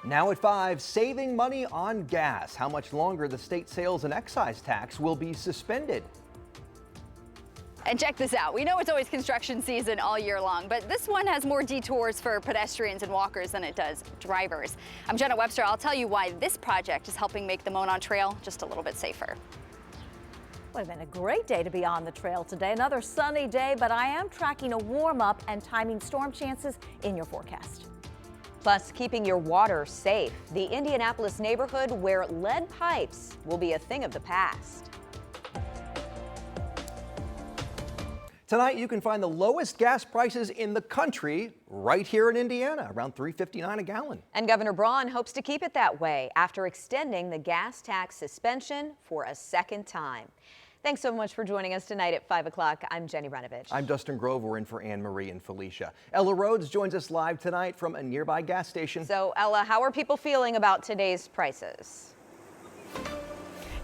Now at 5, saving money on gas. How much longer the state sales and excise tax will be suspended. And check this out. We know it's always construction season all year long, but this one has more detours for pedestrians and walkers than it does drivers. I'm Jenna Webster. I'll tell you why this project is helping make the Monon Trail just a little bit safer. Would have been a great day to be on the trail today. Another sunny day, but I am tracking a warm up and timing storm chances in your forecast. Plus, keeping your water safe. The Indianapolis neighborhood where lead pipes will be a thing of the past. Tonight, you can find the lowest gas prices in the country right here in Indiana, around $3.59 a gallon. And Governor Braun hopes to keep it that way after extending the gas tax suspension for a second time. Thanks so much for joining us tonight at 5 o'clock. I'm Jenny Renovich. I'm Dustin Grove. We're in for Anne Marie and Felicia. Ella Rhodes joins us live tonight from a nearby gas station. So, Ella, how are people feeling about today's prices?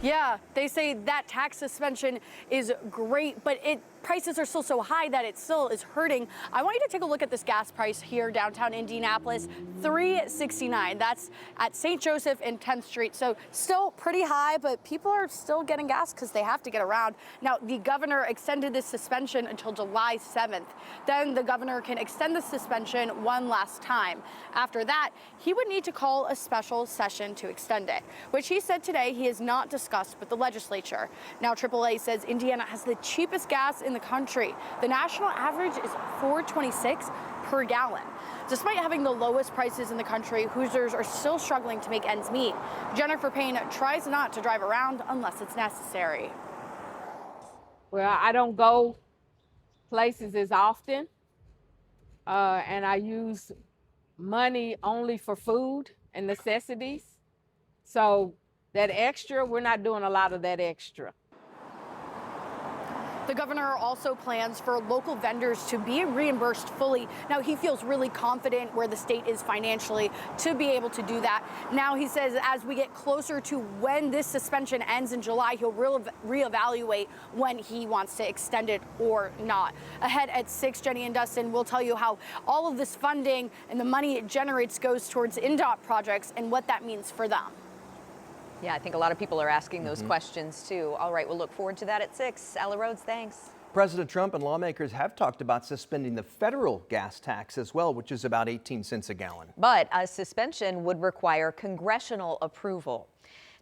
Yeah, they say that tax suspension is great, but prices are still so high that it still is hurting. I want you to take a look at this gas price here downtown Indianapolis, $3.69. That's at St. Joseph and 10th Street. So still pretty high, but people are still getting gas because they have to get around. Now, the governor extended this suspension until July 7th. Then the governor can extend the suspension one last time. After that, he would need to call a special session to extend it, which he said today he has not discussed with the legislature. Now, AAA says Indiana has the cheapest gas in the country. The national average is $4.26 per gallon. Despite having the lowest prices in the country, Hoosiers are still struggling to make ends meet. Jennifer Payne tries not to drive around unless it's necessary. Well, I don't go places as often, and I use money only for food and necessities. So that extra, we're not doing a lot of that extra. The governor also plans for local vendors to be reimbursed fully. Now, he feels really confident where the state is financially to be able to do that. Now, he says as we get closer to when this suspension ends in July, he'll reevaluate when he wants to extend it or not. Ahead at 6, Jenny and Dustin will tell you how all of this funding and the money it generates goes towards INDOT projects and what that means for them. Yeah, I think a lot of people are asking those questions too. All right, we'll look forward to that at 6. Ella Rhodes, thanks. President Trump and lawmakers have talked about suspending the federal gas tax as well, which is about 18 cents a gallon. But a suspension would require congressional approval.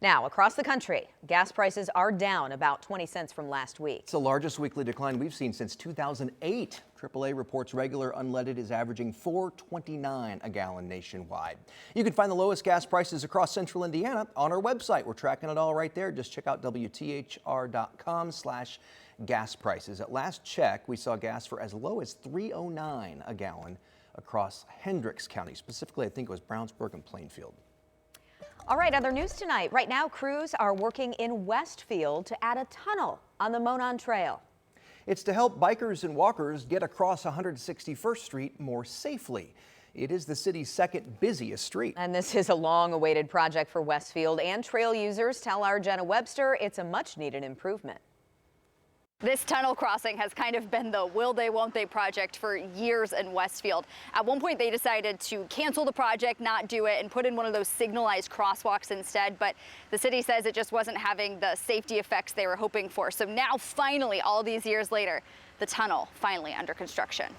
Now, across the country, gas prices are down about 20 cents from last week. It's the largest weekly decline we've seen since 2008. AAA reports regular unleaded is averaging $4.29 a gallon nationwide. You can find the lowest gas prices across central Indiana on our website. We're tracking it all right there. Just check out WTHR.com/gas prices. At last check, we saw gas for as low as $3.09 a gallon across Hendricks County. Specifically, I think it was Brownsburg and Plainfield. All right, other news tonight. Right now, crews are working in Westfield to add a tunnel on the Monon Trail. It's to help bikers and walkers get across 161st Street more safely. It is the city's second busiest street. And this is a long-awaited project for Westfield, and trail users tell our Jenna Webster it's a much-needed improvement. This tunnel crossing has kind of been the will they, won't they project for years in Westfield. At one point, they decided to cancel the project, not do it, and put in one of those signalized crosswalks instead. But the city says it just wasn't having the safety effects they were hoping for. So now, finally, all these years later, the tunnel finally under construction.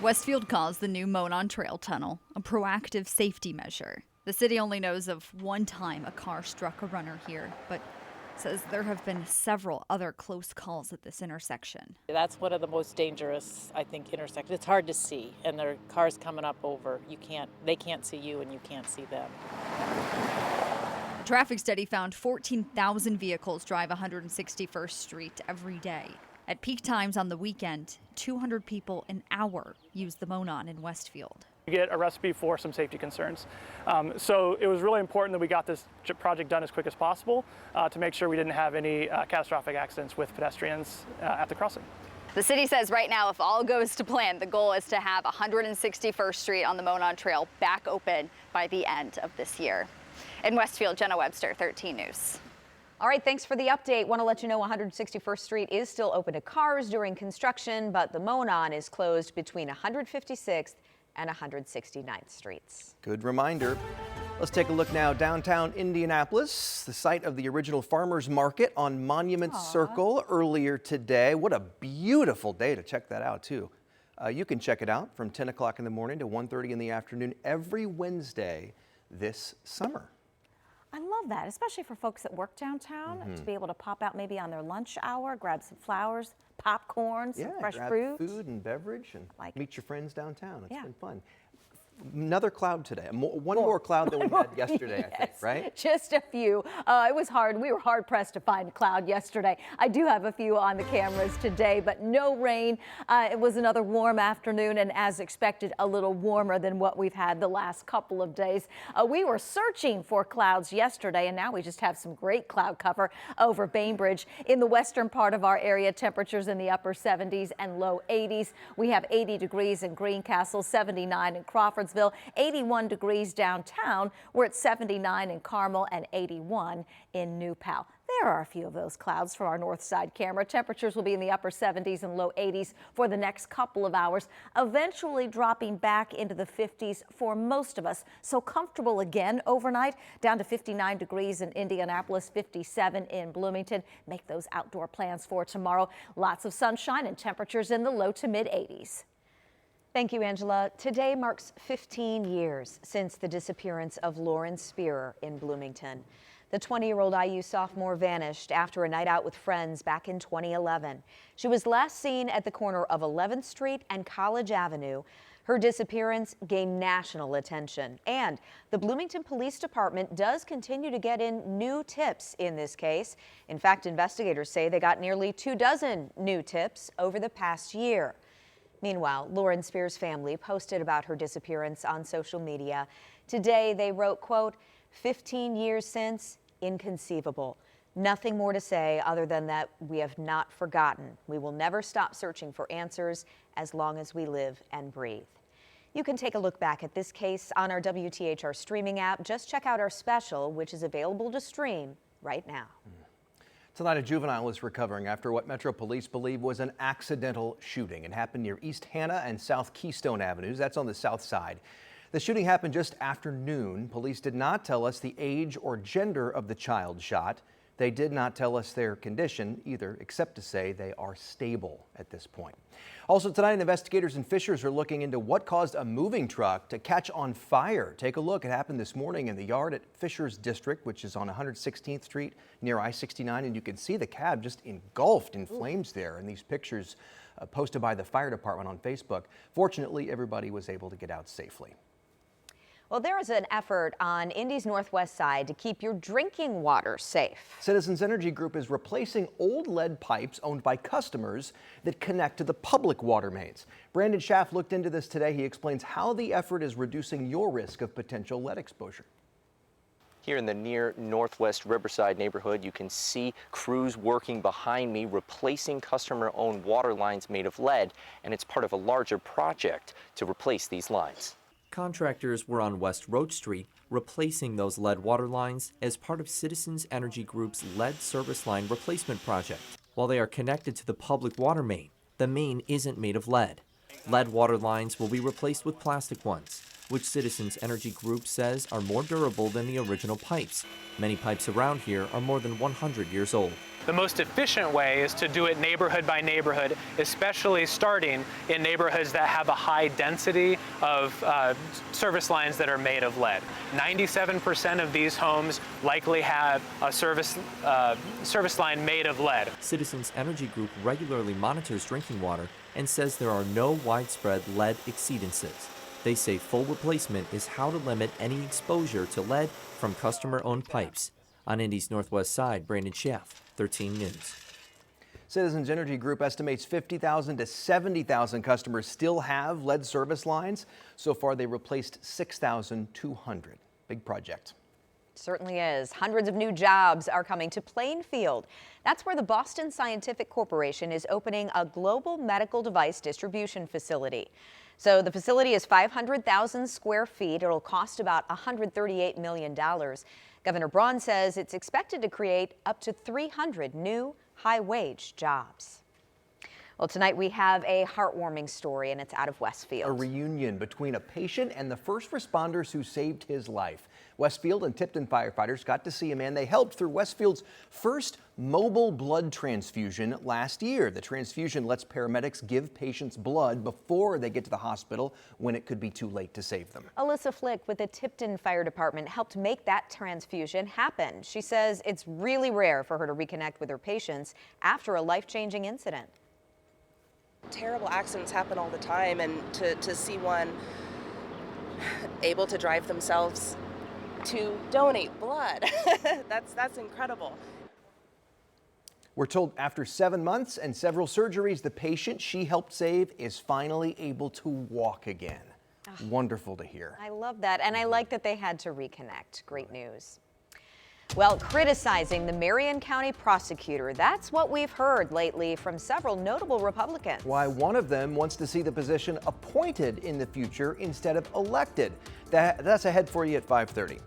Westfield calls the new Monon Trail Tunnel a proactive safety measure. The city only knows of one time a car struck a runner here, but says there have been several other close calls at this intersection. That's one of the most dangerous, I think, intersections. It's hard to see, and there are cars coming up over. They can't see you, and you can't see them. A traffic study found 14,000 vehicles drive 161st Street every day. At peak times on the weekend, 200 people an hour use the Monon in Westfield. Get a recipe for some safety concerns. So it was really important that we got this project done as quick as possible to make sure we didn't have any catastrophic accidents with pedestrians at the crossing. The city says right now, if all goes to plan, the goal is to have 161st Street on the Monon Trail back open by the end of this year. In Westfield, Jenna Webster, 13 News. All right, thanks for the update. Want to let you know 161st Street is still open to cars during construction, but the Monon is closed between 156th and 169th Streets. Good reminder. Let's take a look now downtown Indianapolis, the site of the original farmers market on Monument Circle earlier today. What a beautiful day to check that out too. You can check it out from 10 o'clock in the morning to 1:30 in the afternoon every Wednesday this summer. I love that, especially for folks that work downtown, to be able to pop out maybe on their lunch hour, grab some flowers, popcorn, some fresh grab fruit. food and beverage and Like meet your friends downtown. It's Yeah. been fun. Another cloud today. One more cloud than we had yesterday, I think, Yes, right? Just a few. It was hard. We were hard pressed to find a cloud yesterday. I do have a few on the cameras today, but no rain. It was another warm afternoon, and as expected, a little warmer than what we've had the last couple of days. We were searching for clouds yesterday, and now we just have some great cloud cover over Bainbridge. In the western part of our area, temperatures in the upper 70s and low 80s. We have 80 degrees in Greencastle, 79 in Crawfordsville, 81 degrees downtown. We're at 79 in Carmel and 81 in New Pal. There are a few of those clouds for our north side camera. Temperatures will be in the upper 70s and low 80s for the next couple of hours, eventually dropping back into the 50s for most of us. So comfortable again overnight, down to 59 degrees in Indianapolis, 57 in Bloomington. Make those outdoor plans for tomorrow. Lots of sunshine and temperatures in the low to mid 80s. Thank you, Angela. Today marks 15 years since the disappearance of Lauren Spearer in Bloomington. The 20-year-old IU sophomore vanished after a night out with friends back in 2011. She was last seen at the corner of 11th Street and College Avenue. Her disappearance gained national attention, and the Bloomington Police Department does continue to get in new tips in this case. In fact, investigators say they got nearly 24 new tips over the past year. Meanwhile, Lauren Spearer's family posted about her disappearance on social media. Today, they wrote, quote, 15 years since, inconceivable. Nothing more to say other than that we have not forgotten. We will never stop searching for answers as long as we live and breathe. You can take a look back at this case on our WTHR streaming app. Just check out our special, which is available to stream right now. Tonight, a juvenile is recovering after what Metro Police believe was an accidental shooting. It happened near East Hannah and South Keystone Avenues. That's on the south side. The shooting happened just after noon. Police did not tell us the age or gender of the child shot. They did not tell us their condition either, except to say they are stable at this point. Also tonight, investigators in Fishers are looking into what caused a moving truck to catch on fire. Take a look. It happened this morning in the yard at Fishers District, which is on 116th Street near I-69, and you can see the cab just engulfed in flames there in these pictures posted by the fire department on Facebook. Fortunately, everybody was able to get out safely. Well, there is an effort on Indy's northwest side to keep your drinking water safe. Citizens Energy Group is replacing old lead pipes owned by customers that connect to the public water mains. Brandon Schaff looked into this today. He explains how the effort is reducing your risk of potential lead exposure. Here in the near northwest Riverside neighborhood, you can see crews working behind me replacing customer-owned water lines made of lead, and it's part of a larger project to replace these lines. Contractors were on West Roach Street replacing those lead water lines as part of Citizens Energy Group's lead service line replacement project. While they are connected to the public water main, the main isn't made of lead. Lead water lines will be replaced with plastic ones, which Citizens Energy Group says are more durable than the original pipes. Many pipes around here are more than 100 years old. The most efficient way is to do it neighborhood by neighborhood, especially starting in neighborhoods that have a high density of service lines that are made of lead. 97% of these homes likely have a service line made of lead. Citizens Energy Group regularly monitors drinking water and says there are no widespread lead exceedances. They say full replacement is how to limit any exposure to lead from customer-owned pipes. On Indy's northwest side, Brandon Schaff, 13 News. Citizens Energy Group estimates 50,000 to 70,000 customers still have lead service lines. So far, they replaced 6,200. Big project. Certainly is. Hundreds of new jobs are coming to Plainfield. That's where the Boston Scientific Corporation is opening a global medical device distribution facility. So the facility is 500,000 square feet. It'll cost about $138 million. Governor Braun says it's expected to create up to 300 new high-wage jobs. Well, tonight we have a heartwarming story, and it's out of A Westfield. reunion between a patient and the first responders who saved his life. Westfield and Tipton firefighters got to see a man they helped through Westfield's first mobile blood transfusion last year. The transfusion lets paramedics give patients blood before they get to the hospital when it could be too late to save them. Alyssa Flick with the Tipton Fire Department helped make that transfusion happen. She says it's really rare for her to reconnect with her patients after a life-changing incident. Terrible accidents happen all the time, and to see one able to drive themselves to donate blood, that's incredible. We're told after 7 months and several surgeries, the patient she helped save is finally able to walk again. Wonderful to hear. I love that, and I like that they had to reconnect. Great news. Well, criticizing the Marion County prosecutor, that's what we've heard lately from several notable Republicans. Why one of them wants to see the position appointed in the future instead of elected. That's ahead for you at 5:30.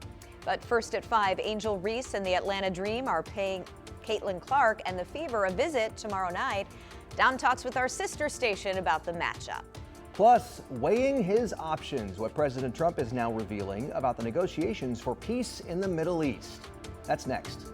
But first at 5, Angel Reese and the Atlanta Dream are paying Caitlin Clark and the Fever a visit tomorrow night. Don talks with our sister station about the matchup. Plus, weighing his options, what President Trump is now revealing about the negotiations for peace in the Middle East. That's next.